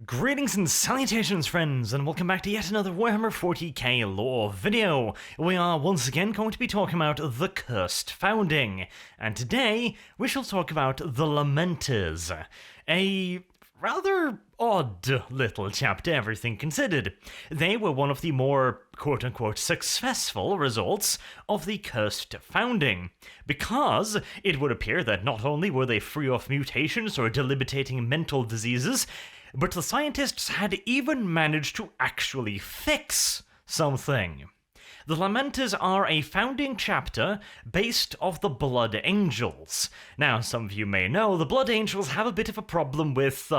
Greetings and salutations, friends, and welcome back to yet another Warhammer 40k lore video. We are once again going to be talking about the Cursed Founding, and today we shall talk about the Lamenters, a rather odd little chapter, everything considered. They were one of the more quote-unquote successful results of the Cursed Founding, because it would appear that not only were they free of mutations or debilitating mental diseases, but the scientists had even managed to actually fix something. The Lamenters are a founding chapter based off the Blood Angels. Now, some of you may know, the Blood Angels have a bit of a problem with,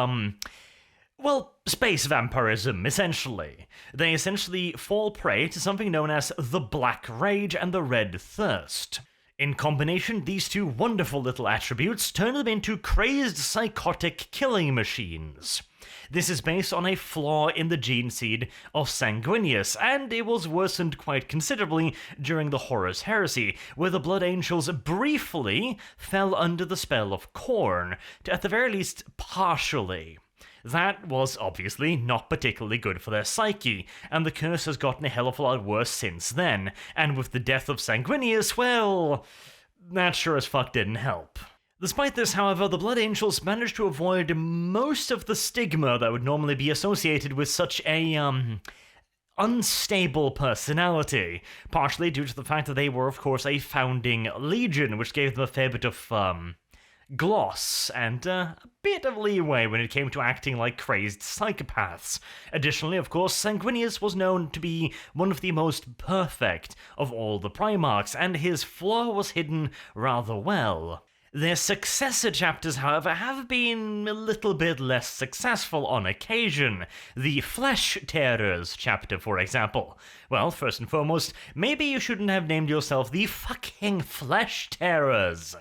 space vampirism, essentially. They essentially fall prey to something known as the Black Rage and the Red Thirst. In combination, these two wonderful little attributes turn them into crazed, psychotic killing machines. This is based on a flaw in the gene seed of Sanguinius, and it was worsened quite considerably during the Horus Heresy, where the Blood Angels briefly fell under the spell of Khorne, at the very least partially. That was obviously not particularly good for their psyche, and the curse has gotten a hell of a lot worse since then, and with the death of Sanguinius, well, that sure as fuck didn't help. Despite this, however, the Blood Angels managed to avoid most of the stigma that would normally be associated with such a, unstable personality, partially due to the fact that they were, of course, a founding legion, which gave them a fair bit of, gloss, and a bit of leeway when it came to acting like crazed psychopaths. Additionally, of course, Sanguinius was known to be one of the most perfect of all the Primarchs, and his flaw was hidden rather well. Their successor chapters, however, have been a little bit less successful on occasion. The Flesh Tearers chapter, for example. Well, first and foremost, maybe you shouldn't have named yourself the fucking Flesh Tearers.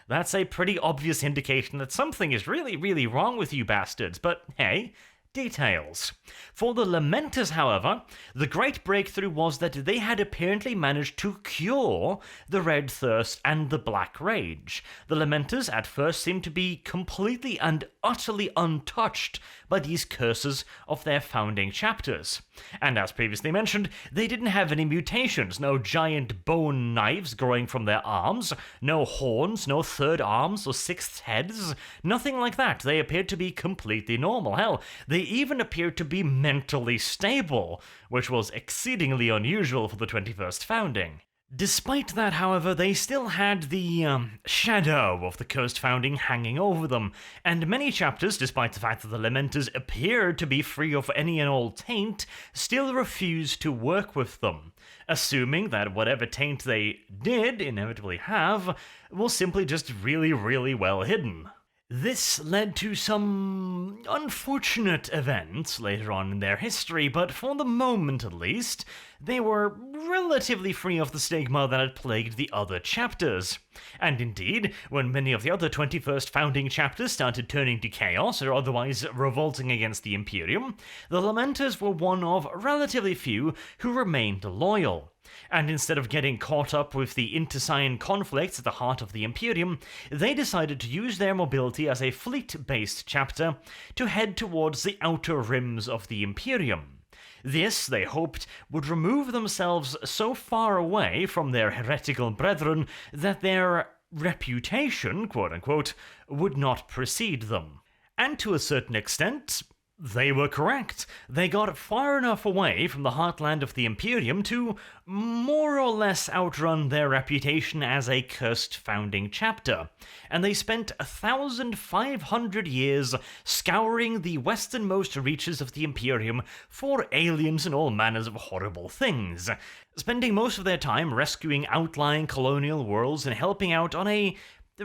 That's a pretty obvious indication that something is really, really wrong with you bastards, but hey, details. For the Lamenters, however, the great breakthrough was that they had apparently managed to cure the Red Thirst and the Black Rage. The Lamenters at first seemed to be completely and utterly untouched by these curses of their founding chapters. And as previously mentioned, they didn't have any mutations, no giant bone knives growing from their arms, no horns, no third arms or sixth heads, nothing like that. They appeared to be completely normal. Hell, they even appeared to be mentally stable, which was exceedingly unusual for the 21st founding. Despite that, however, they still had the shadow of the Cursed Founding hanging over them, and many chapters, despite the fact that the Lamenters appeared to be free of any and all taint, still refused to work with them, assuming that whatever taint they did inevitably have was simply just really, really well hidden. This led to some unfortunate events later on in their history, but for the moment at least, they were relatively free of the stigma that had plagued the other chapters. And indeed, when many of the other 21st founding chapters started turning to chaos or otherwise revolting against the Imperium, the Lamenters were one of relatively few who remained loyal. And instead of getting caught up with the internecine conflicts at the heart of the Imperium, they decided to use their mobility as a fleet-based chapter to head towards the outer rims of the Imperium. This, they hoped, would remove themselves so far away from their heretical brethren that their reputation, quote-unquote, would not precede them. And to a certain extent, they were correct. They got far enough away from the heartland of the Imperium to more or less outrun their reputation as a cursed founding chapter, and they spent 1,500 years scouring the westernmost reaches of the Imperium for aliens and all manners of horrible things, spending most of their time rescuing outlying colonial worlds and helping out on a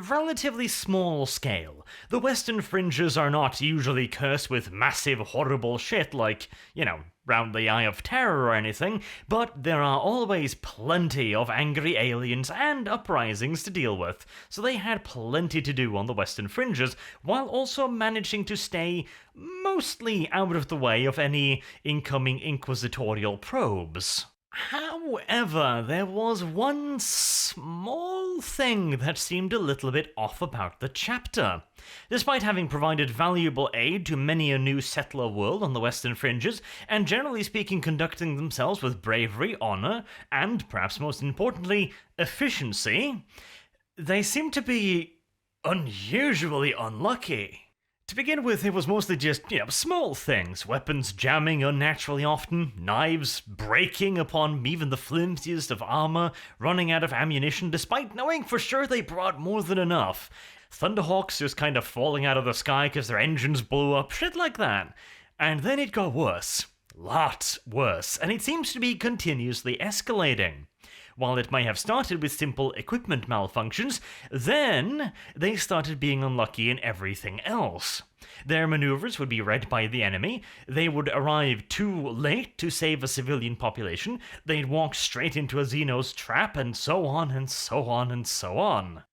relatively small scale. The Western fringes are not usually cursed with massive, horrible shit like, round the Eye of Terror or anything, but there are always plenty of angry aliens and uprisings to deal with, so they had plenty to do on the Western fringes, while also managing to stay mostly out of the way of any incoming inquisitorial probes. However, there was one small thing that seemed a little bit off about the chapter. Despite having provided valuable aid to many a new settler world on the western fringes, and generally speaking conducting themselves with bravery, honor, and, perhaps most importantly, efficiency, they seem to be unusually unlucky. To begin with, it was mostly just, small things. Weapons jamming unnaturally often, knives breaking upon even the flimsiest of armor, running out of ammunition despite knowing for sure they brought more than enough. Thunderhawks just kind of falling out of the sky because their engines blew up, shit like that. And then it got worse. Lots worse. And it seems to be continuously escalating. While it may have started with simple equipment malfunctions, then they started being unlucky in everything else. Their maneuvers would be read by the enemy, they would arrive too late to save a civilian population, they'd walk straight into a Xenos trap, and so on and so on and so on.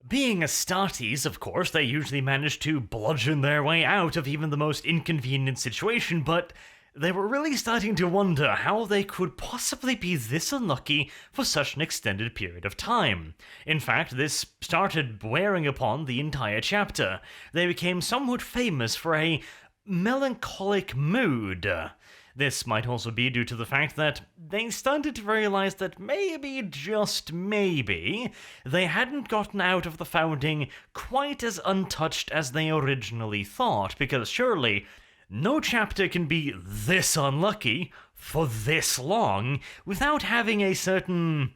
Being Astartes, of course, they usually managed to bludgeon their way out of even the most inconvenient situation, but they were really starting to wonder how they could possibly be this unlucky for such an extended period of time. In fact, this started wearing upon the entire chapter. They became somewhat famous for a melancholic mood. This might also be due to the fact that they started to realize that maybe, just maybe, they hadn't gotten out of the founding quite as untouched as they originally thought, because surely no chapter can be this unlucky for this long without having a certain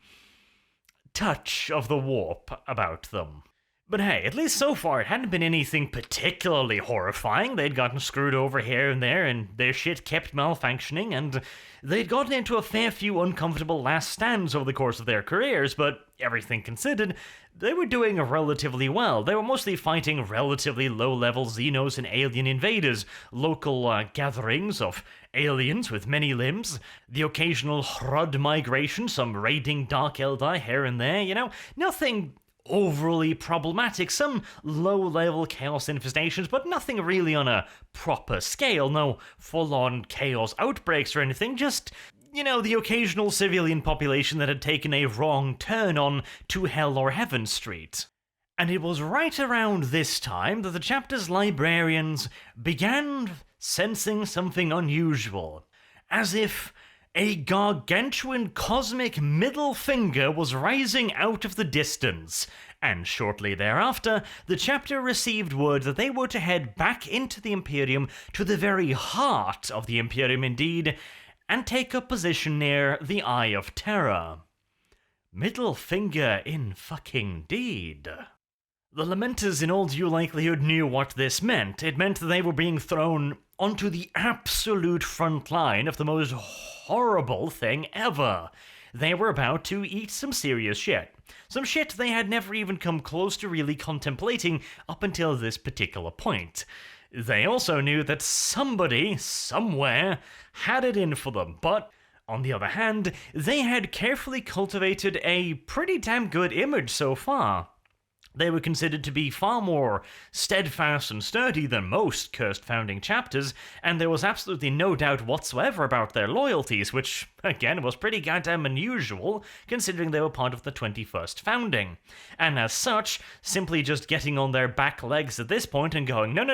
touch of the warp about them. But hey, at least so far it hadn't been anything particularly horrifying. They'd gotten screwed over here and there, and their shit kept malfunctioning, and they'd gotten into a fair few uncomfortable last stands over the course of their careers, but everything considered, they were doing relatively well. They were mostly fighting relatively low-level Xenos and alien invaders, local gatherings of aliens with many limbs, the occasional Hrud migration, some raiding Dark Eldar here and there, nothing overly problematic, some low-level chaos infestations, but nothing really on a proper scale, no full-on chaos outbreaks or anything, just, the occasional civilian population that had taken a wrong turn on to Hell or Heaven Street. And it was right around this time that the chapter's librarians began sensing something unusual, as if a gargantuan cosmic middle finger was rising out of the distance, and shortly thereafter, the chapter received word that they were to head back into the Imperium, to the very heart of the Imperium indeed, and take up position near the Eye of Terror. Middle finger in fucking deed. The Lamenters in all due likelihood knew what this meant. It meant that they were being thrown onto the absolute front line of the most horrible thing ever. They were about to eat some serious shit. Some shit they had never even come close to really contemplating up until this particular point. They also knew that somebody, somewhere, had it in for them, but on the other hand, they had carefully cultivated a pretty damn good image so far. They were considered to be far more steadfast and sturdy than most cursed founding chapters, and there was absolutely no doubt whatsoever about their loyalties, which, again, was pretty goddamn unusual, considering they were part of the 21st founding. And as such, simply just getting on their back legs at this point and going, no,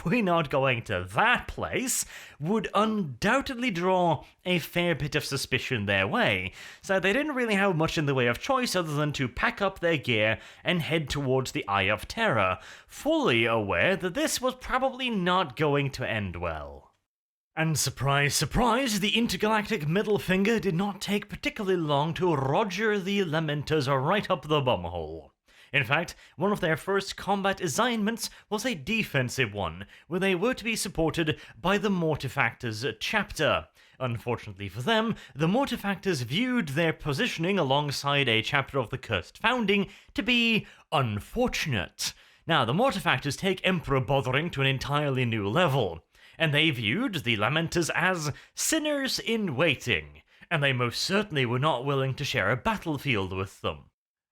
we're not going to that place, would undoubtedly draw a fair bit of suspicion their way, so they didn't really have much in the way of choice other than to pack up their gear and head towards the Eye of Terror, fully aware that this was probably not going to end well. And surprise, surprise, the intergalactic middle finger did not take particularly long to roger the Lamenters right up the bumhole. In fact, one of their first combat assignments was a defensive one, where they were to be supported by the Mortifactors chapter. Unfortunately for them, the Mortifactors viewed their positioning alongside a chapter of the Cursed Founding to be unfortunate. Now, the Mortifactors take Emperor Bothering to an entirely new level, and they viewed the Lamenters as sinners in waiting, and they most certainly were not willing to share a battlefield with them.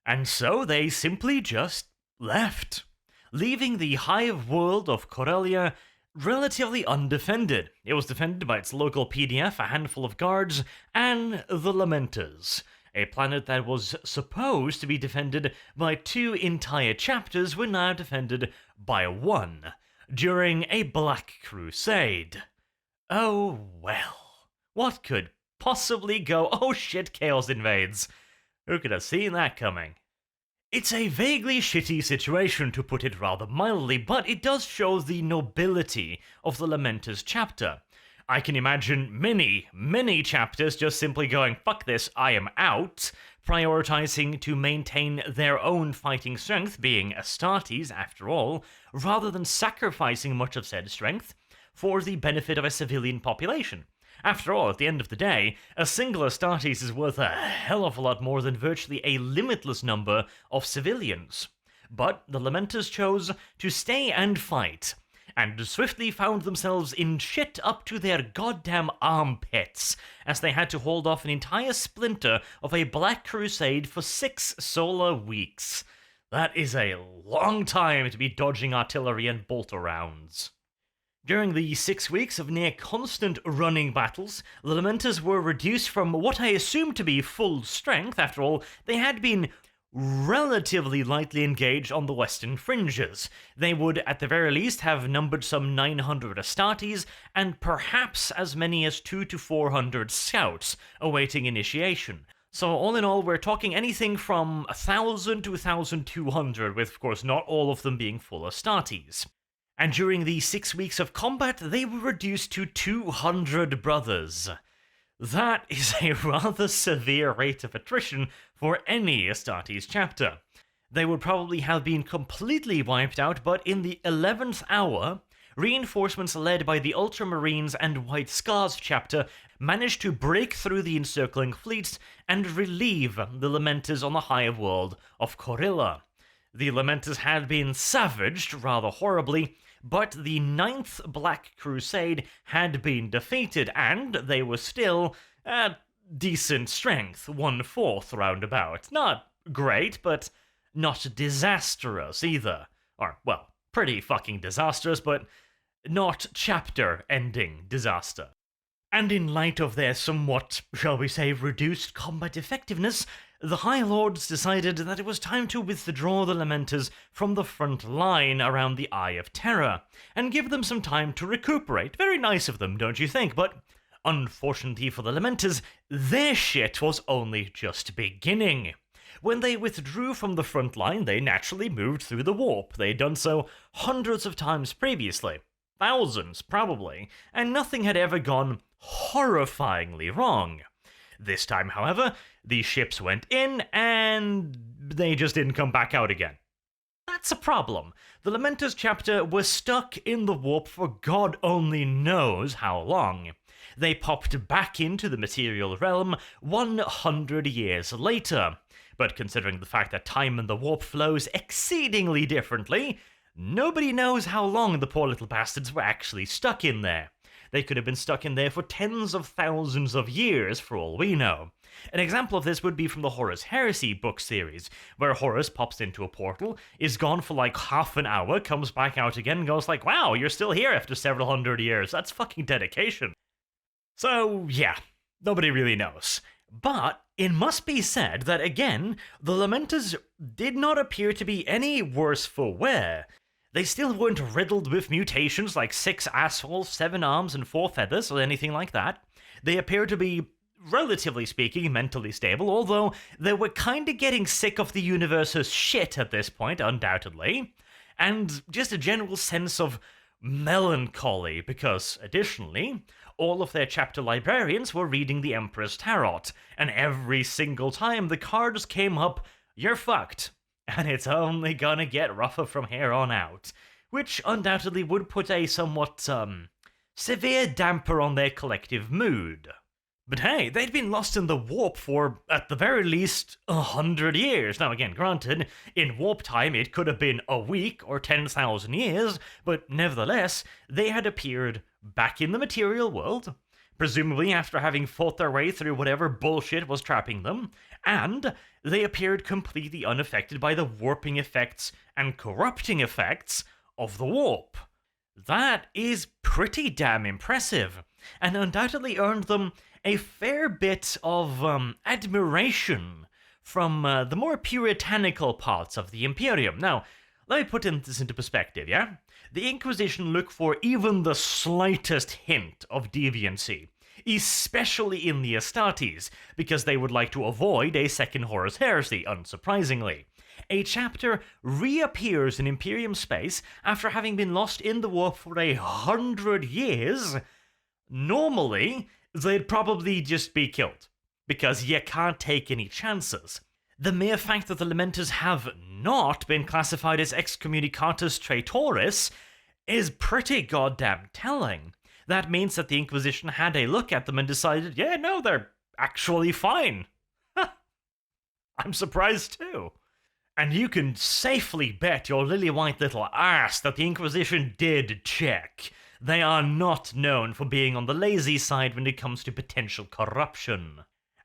And so they simply just left, leaving the hive world of Corellia relatively undefended. It was defended by its local PDF, a handful of guards, and the Lamenters. A planet that was supposed to be defended by 2 entire chapters were now defended by 1, during a Black Crusade. Oh well, what could possibly go? Oh shit, Chaos invades. Who could have seen that coming? It's a vaguely shitty situation, to put it rather mildly, but it does show the nobility of the Lamenters chapter. I can imagine many chapters just simply going, fuck this, I am out, prioritizing to maintain their own fighting strength, being Astartes after all, rather than sacrificing much of said strength for the benefit of a civilian population. After all, at the end of the day, a single Astartes is worth a hell of a lot more than virtually a limitless number of civilians. But the Lamenters chose to stay and fight, and swiftly found themselves in shit up to their goddamn armpits, as they had to hold off an entire splinter of a Black Crusade for 6 solar weeks. That is a long time to be dodging artillery and bolter rounds. During the 6 weeks of near-constant running battles, the Lamenters were reduced from what I assume to be full strength. After all, they had been relatively lightly engaged on the western fringes. They would, at the very least, have numbered some 900 Astartes, and perhaps as many as 200 to 400 scouts awaiting initiation. So all in all, we're talking anything from 1,000 to 1,200, with of course not all of them being full Astartes. And during the 6 weeks of combat, they were reduced to 200 brothers. That is a rather severe rate of attrition for any Astartes chapter. They would probably have been completely wiped out, but in the 11th hour, reinforcements led by the Ultramarines and White Scars chapter managed to break through the encircling fleets and relieve the Lamenters on the high world of Corilla. The Lamenters had been savaged rather horribly, but the 9th Black Crusade had been defeated, and they were still at decent strength, 1/4 roundabout. Not great, but not disastrous either. Or, well, pretty fucking disastrous, but not chapter-ending disaster. And in light of their somewhat, shall we say, reduced combat effectiveness, the High Lords decided that it was time to withdraw the Lamenters from the front line around the Eye of Terror, and give them some time to recuperate. Very nice of them, don't you think? But unfortunately for the Lamenters, their shit was only just beginning. When they withdrew from the front line, they naturally moved through the warp. They'd done so hundreds of times previously. Thousands, probably, and nothing had ever gone horrifyingly wrong. This time, however, these ships went in, and they just didn't come back out again. That's a problem. The Lamenters chapter was stuck in the warp for God only knows how long. They popped back into the material realm 100 years later. But considering the fact that time and the warp flows exceedingly differently, nobody knows how long the poor little bastards were actually stuck in there. They could have been stuck in there for tens of thousands of years, for all we know. An example of this would be from the Horus Heresy book series, where Horus pops into a portal, is gone for like half an hour, comes back out again, and goes like, wow, you're still here after several hundred years. That's fucking dedication. So, yeah, nobody really knows. But it must be said that, again, the Lamenters did not appear to be any worse for wear. They still weren't riddled with mutations like 6 assholes, 7 arms, and 4 feathers, or anything like that. They appear to be, relatively speaking, mentally stable, although they were kinda getting sick of the universe's shit at this point, undoubtedly, and just a general sense of melancholy, because, additionally, all of their chapter librarians were reading the Emperor's Tarot, and every single time the cards came up, you're fucked. And it's only gonna get rougher from here on out, which undoubtedly would put a somewhat, severe damper on their collective mood. But hey, they'd been lost in the warp for, at the very least, 100 years. Now again, granted, in warp time it could have been a week or 10,000 years, but nevertheless, they had appeared back in the material world, presumably after having fought their way through whatever bullshit was trapping them, and they appeared completely unaffected by the warping effects and corrupting effects of the warp. That is pretty damn impressive. and undoubtedly earned them a fair bit of admiration from the more puritanical parts of the Imperium. Now, let me put this into perspective, yeah? The Inquisition look for even the slightest hint of deviancy, especially in the Astartes, because they would like to avoid a second Horus Heresy, unsurprisingly. A chapter reappears in Imperium space after having been lost in the war for 100 years. Normally, they'd probably just be killed, because you can't take any chances. The mere fact that the Lamenters have not been classified as excommunicatus traitoris is pretty goddamn telling. That means that the Inquisition had a look at them and decided, yeah, no, they're actually fine. I'm surprised too. And you can safely bet your lily-white little ass that the Inquisition did check. They are not known for being on the lazy side when it comes to potential corruption.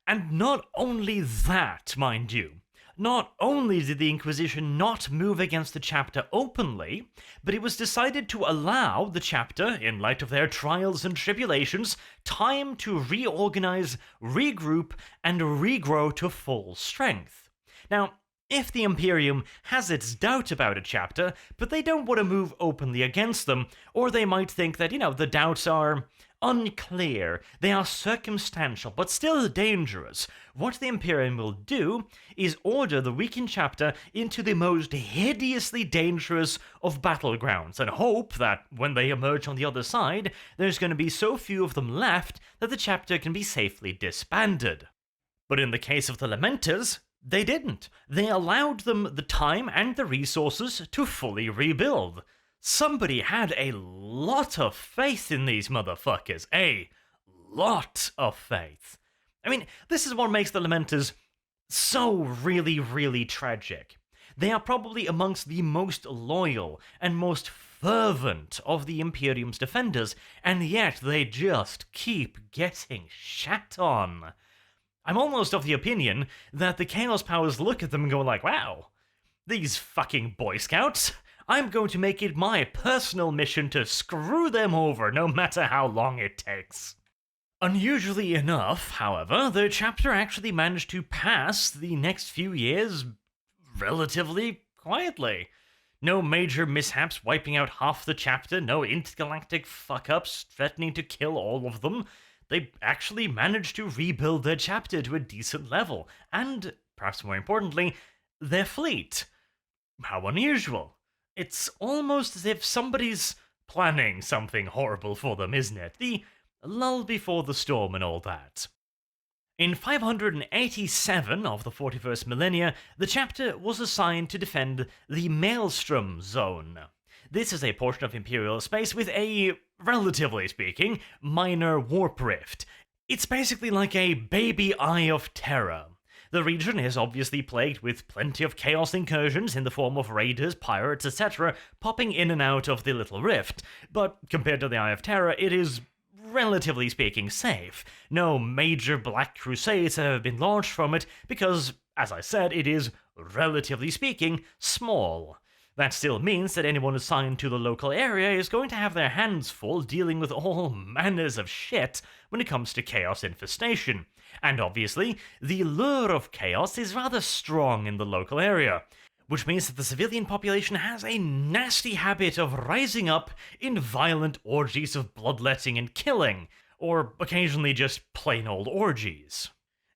And not only that, mind you, not only did the Inquisition not move against the chapter openly, but it was decided to allow the chapter, in light of their trials and tribulations, time to reorganize, regroup, and regrow to full strength. Now, if the Imperium has its doubt about a chapter, but they don't want to move openly against them, or they might think that, the doubts are unclear, they are circumstantial, but still dangerous, what the Imperium will do is order the weakened chapter into the most hideously dangerous of battlegrounds, and hope that when they emerge on the other side, there's going to be so few of them left that the chapter can be safely disbanded. But in the case of the Lamenters, they didn't. They allowed them the time and the resources to fully rebuild. Somebody had a lot of faith in these motherfuckers. A lot of faith. I mean, this is what makes the Lamenters so really, really tragic. They are probably amongst the most loyal and most fervent of the Imperium's defenders, and yet they just keep getting shat on. I'm almost of the opinion that the Chaos Powers look at them and go like, wow, these fucking Boy Scouts, I'm going to make it my personal mission to screw them over no matter how long it takes. Unusually enough, however, the chapter actually managed to pass the next few years relatively quietly. No major mishaps wiping out half the chapter, no intergalactic fuck-ups threatening to kill all of them. They actually managed to rebuild their chapter to a decent level, and, perhaps more importantly, their fleet. How unusual. It's almost as if somebody's planning something horrible for them, isn't it? The lull before the storm and all that. In 587 of the 41st millennia, the chapter was assigned to defend the Maelstrom Zone. This is a portion of Imperial space with a, relatively speaking, minor warp rift. It's basically like a baby eye of terror. The region is obviously plagued with plenty of chaos incursions in the form of raiders, pirates, etc., popping in and out of the little rift, but compared to the Eye of Terror, it is, relatively speaking, safe. No major black crusades have been launched from it because, as I said, it is, relatively speaking, small. That still means that anyone assigned to the local area is going to have their hands full dealing with all manners of shit when it comes to chaos infestation. And obviously, the lure of chaos is rather strong in the local area, which means that the civilian population has a nasty habit of rising up in violent orgies of bloodletting and killing, or occasionally just plain old orgies.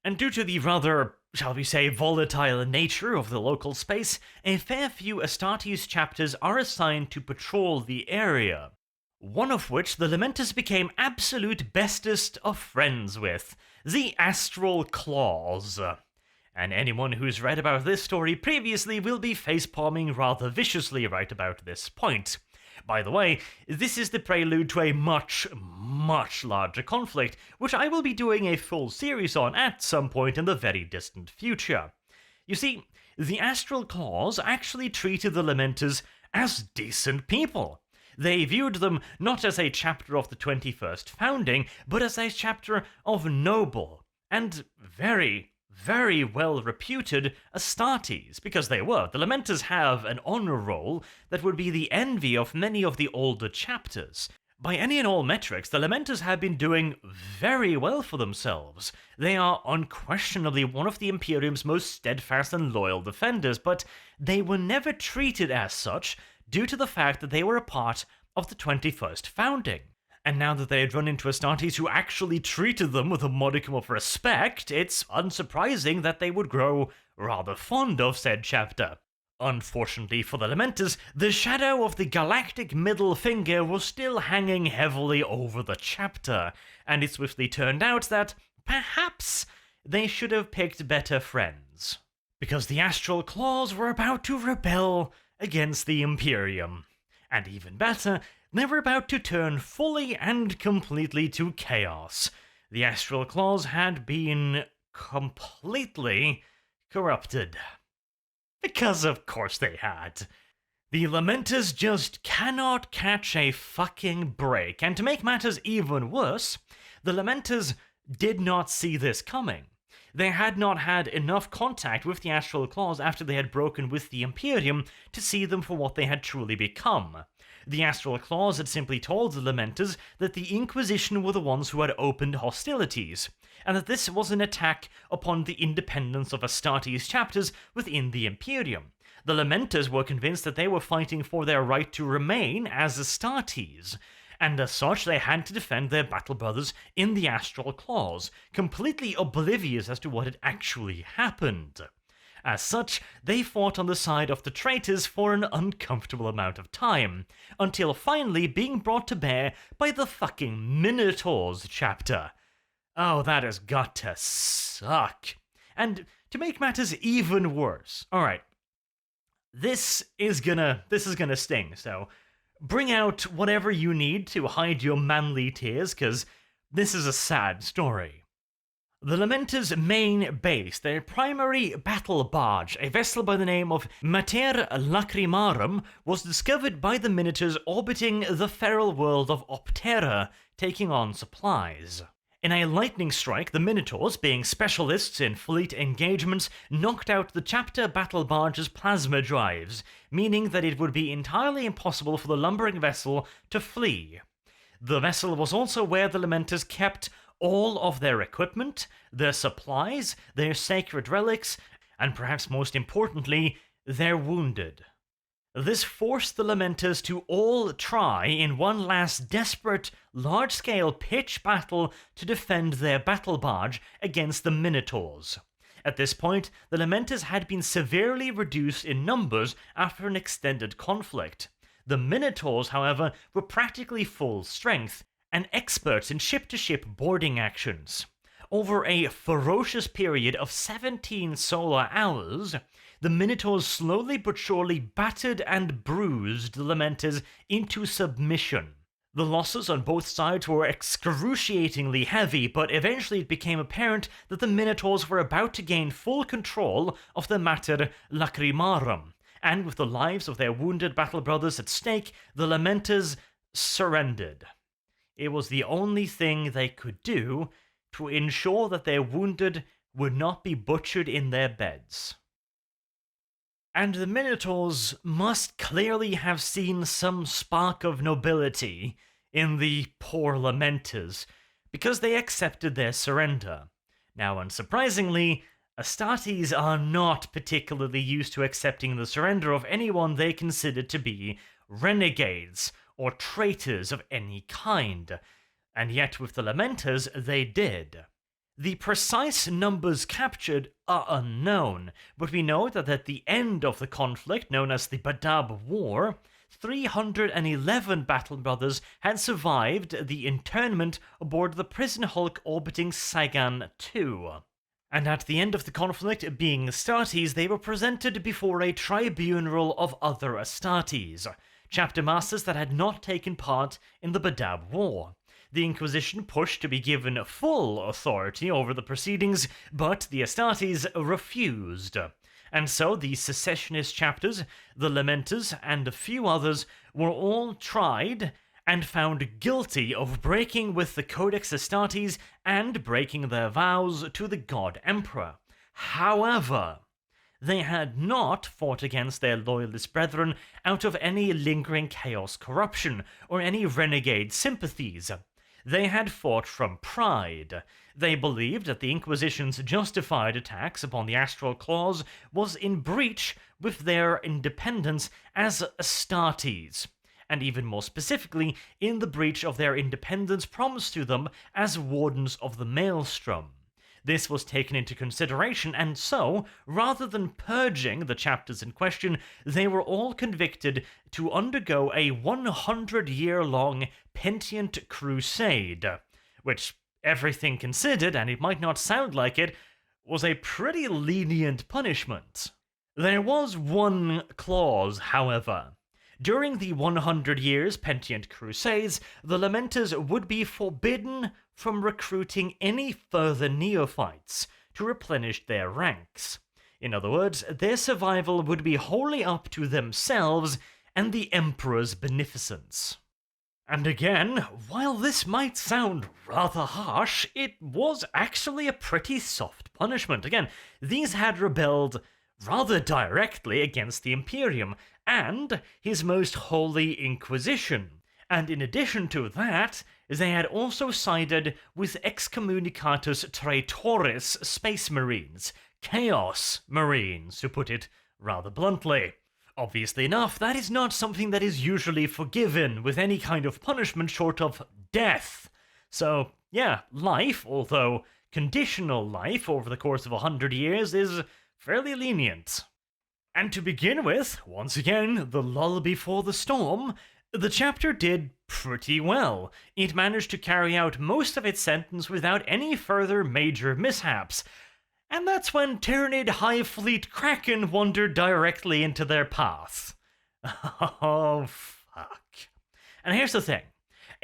And due to the rather, shall we say, volatile nature of the local space, a fair few Astartes chapters are assigned to patrol the area, one of which the Lamenters became absolute bestest of friends with, the Astral Claws. And anyone who's read about this story previously will be facepalming rather viciously right about this point. By the way, this is the prelude to a much, much larger conflict, which I will be doing a full series on at some point in the very distant future. You see, the Astral Claws actually treated the Lamenters as decent people. They viewed them not as a chapter of the 21st founding, but as a chapter of noble and very well reputed Astartes, because they were. The Lamenters have an honor roll that would be the envy of many of the older chapters, By any and all metrics, the Lamenters have been doing very well for themselves. They are unquestionably one of the Imperium's most steadfast and loyal defenders, but they were never treated as such due to the fact that they were a part of the 21st founding. And now that they had run into Astartes who actually treated them with a modicum of respect, it's unsurprising that they would grow rather fond of said chapter. Unfortunately for the Lamenters, the shadow of the galactic middle finger was still hanging heavily over the chapter, and it swiftly turned out that, perhaps, they should have picked better friends. Because the Astral Claws were about to rebel against the Imperium. And even better, they were about to turn fully and completely to chaos. The Astral Claws had been completely corrupted. Because of course they had. The Lamenters just cannot catch a fucking break, and to make matters even worse, the Lamenters did not see this coming. They had not had enough contact with the Astral Claws after they had broken with the Imperium to see them for what they had truly become. The Astral Claws had simply told the Lamenters that the Inquisition were the ones who had opened hostilities, and that this was an attack upon the independence of Astartes chapters within the Imperium. The Lamenters were convinced that they were fighting for their right to remain as Astartes, and as such they had to defend their battle brothers in the Astral Claws, completely oblivious as to what had actually happened. As such, they fought on the side of the traitors for an uncomfortable amount of time, until finally being brought to bear by the fucking Minotaurs chapter. Oh, that has got to suck. And to make matters even worse, alright, this is gonna sting, so bring out whatever you need to hide your manly tears, cause this is a sad story. The Lamenters' main base, their primary battle barge, a vessel by the name of Mater Lacrimarum, was discovered by the Minotaurs orbiting the feral world of Optera, taking on supplies. In a lightning strike, the Minotaurs, being specialists in fleet engagements, knocked out the chapter battle barge's plasma drives, meaning that it would be entirely impossible for the lumbering vessel to flee. The vessel was also where the Lamenters kept all of their equipment, their supplies, their sacred relics, and perhaps most importantly, their wounded. This forced the Lamenters to all try, in one last desperate, large-scale pitch battle, to defend their battle barge against the Minotaurs. At this point, the Lamenters had been severely reduced in numbers after an extended conflict. The Minotaurs, however, were practically full strength, and experts in ship-to-ship boarding actions. Over a ferocious period of 17 solar hours, the Minotaurs slowly but surely battered and bruised the Lamenters into submission. The losses on both sides were excruciatingly heavy, but eventually it became apparent that the Minotaurs were about to gain full control of the Mater Lacrimarum, and with the lives of their wounded battle brothers at stake, the Lamenters surrendered. It was the only thing they could do to ensure that their wounded would not be butchered in their beds. And the Minotaurs must clearly have seen some spark of nobility in the poor Lamenters, because they accepted their surrender. Now, unsurprisingly, Astartes are not particularly used to accepting the surrender of anyone they consider to be renegades, or traitors of any kind, and yet with the Lamenters they did. The precise numbers captured are unknown, but we know that at the end of the conflict known as the Badab War, 311 battle brothers had survived the internment aboard the prison hulk orbiting Sigeman II. And at the end of the conflict, being Astartes, they were presented before a tribunal of other Astartes, chapter masters that had not taken part in the Badab War. The Inquisition pushed to be given full authority over the proceedings, but the Astartes refused. And so the secessionist chapters, the Lamenters, and a few others were all tried and found guilty of breaking with the Codex Astartes and breaking their vows to the God Emperor. However, They had not fought against their loyalist brethren out of any lingering chaos corruption or any renegade sympathies. They had fought from pride. They believed that the Inquisition's justified attacks upon the Astral Clause was in breach with their independence as Astartes, and even more specifically, in the breach of their independence promised to them as Wardens of the Maelstrom. This was taken into consideration, and so, rather than purging the chapters in question, they were all convicted to undergo a 100-year-long penitent crusade, which, everything considered, and it might not sound like it, was a pretty lenient punishment. There was one clause, however. During the 100 years penitent crusades, the Lamenters would be forbidden from recruiting any further neophytes to replenish their ranks. In other words, their survival would be wholly up to themselves and the Emperor's beneficence. And again, while this might sound rather harsh, it was actually a pretty soft punishment. Again, these had rebelled rather directly against the Imperium and his most holy Inquisition. And in addition to that, they had also sided with excommunicatus traitoris space marines, chaos marines, to put it rather bluntly. Obviously enough, that is not something that is usually forgiven with any kind of punishment short of death. So, yeah, life, although conditional life over the course of 100 years, is fairly lenient. And to begin with, once again, the lull before the storm, the chapter did pretty well. It managed to carry out most of its sentence without any further major mishaps. And that's when Tyranid Hive Fleet Kraken wandered directly into their path. Oh, fuck. And here's the thing.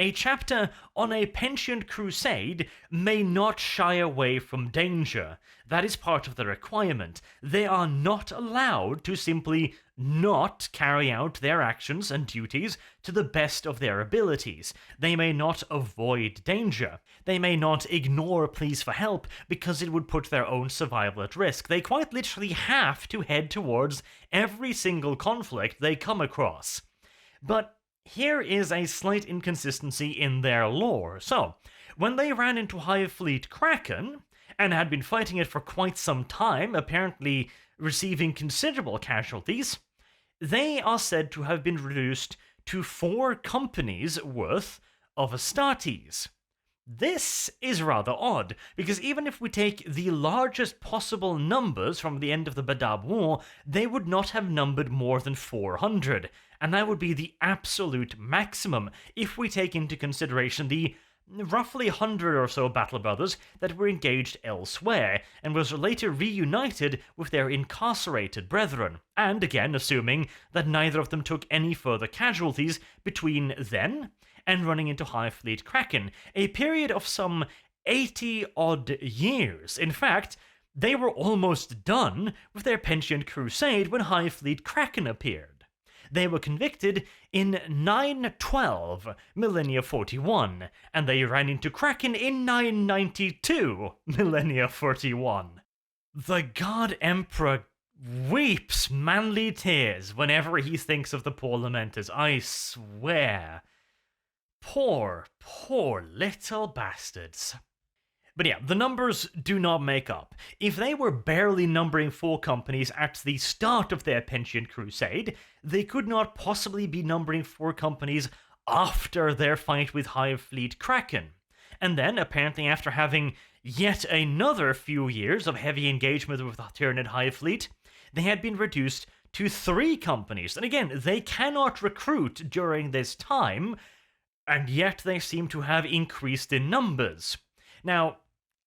A chapter on a pensioned crusade may not shy away from danger. That is part of the requirement. They are not allowed to simply not carry out their actions and duties to the best of their abilities. They may not avoid danger. They may not ignore pleas for help because it would put their own survival at risk. They quite literally have to head towards every single conflict they come across. But here is a slight inconsistency in their lore. So, when they ran into Hive Fleet Kraken, and had been fighting it for quite some time, apparently receiving considerable casualties, they are said to have been reduced to 4 companies worth of Astartes. This is rather odd, because even if we take the largest possible numbers from the end of the Badab War, they would not have numbered more than 400, and that would be the absolute maximum if we take into consideration the roughly 100 or so battle brothers that were engaged elsewhere, and was later reunited with their incarcerated brethren, and again assuming that neither of them took any further casualties between then and running into Hive Fleet Kraken, a period of some 80-odd years. In fact, they were almost done with their pensioned crusade when Hive Fleet Kraken appeared. They were convicted in 912, Millennia 41, and they ran into Kraken in 992, Millennia 41. The God Emperor weeps manly tears whenever he thinks of the poor Lamenters, I swear. Poor little bastards. But yeah, the numbers do not make up. If they were barely numbering 4 companies at the start of their pensioned crusade, they could not possibly be numbering 4 companies after their fight with Hive Fleet Kraken. And then, apparently after having yet another few years of heavy engagement with the Tyranid Hive Fleet, they had been reduced to 3 companies. And again, they cannot recruit during this time, and yet they seem to have increased in numbers. Now,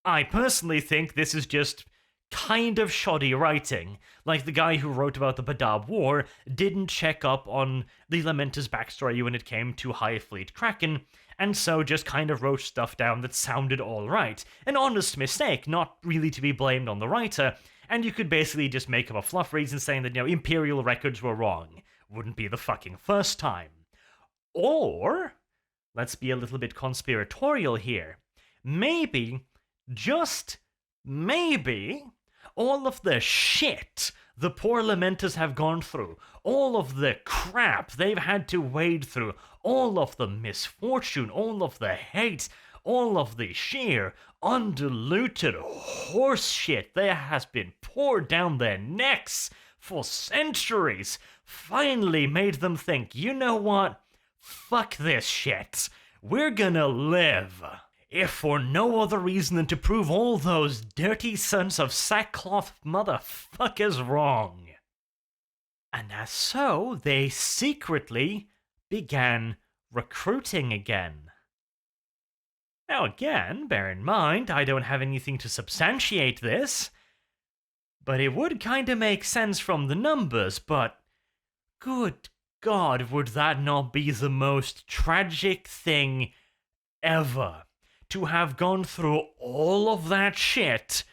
I personally think this is just kind of shoddy writing. Like the guy who wrote about the Badab War didn't check up on the Lamenters' backstory when it came to Hive Fleet Kraken, and so just kind of wrote stuff down that sounded alright. An honest mistake, not really to be blamed on the writer, and you could basically just make up a fluff reason saying that, Imperial records were wrong. Wouldn't be the fucking first time. Or, let's be a little bit conspiratorial here. Maybe, just maybe, all of the shit the poor Lamenters have gone through, all of the crap they've had to wade through, all of the misfortune, all of the hate, all of the sheer, undiluted horse shit that has been poured down their necks for centuries, finally made them think, you know what? Fuck this shit. We're gonna live. If for no other reason than to prove all those dirty sons of sackcloth motherfuckers wrong. And as so, they secretly began recruiting again. Now again, bear in mind, I don't have anything to substantiate this, but it would kinda make sense from the numbers, but good God, would that not be the most tragic thing ever? To have gone through all of that shit,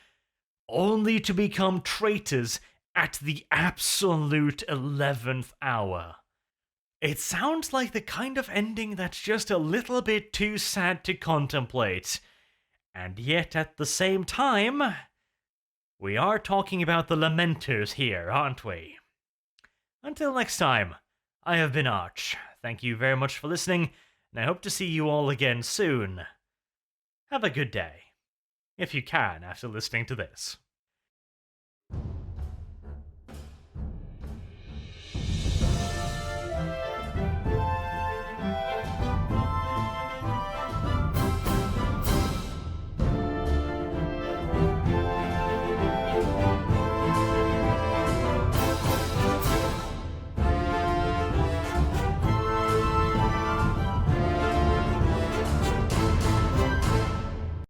only to become traitors at the absolute 11th hour. It sounds like the kind of ending that's just a little bit too sad to contemplate. And yet at the same time, we are talking about the Lamenters here, aren't we? Until next time, I have been Arch. Thank you very much for listening, and I hope to see you all again soon. Have a good day, if you can after listening to this.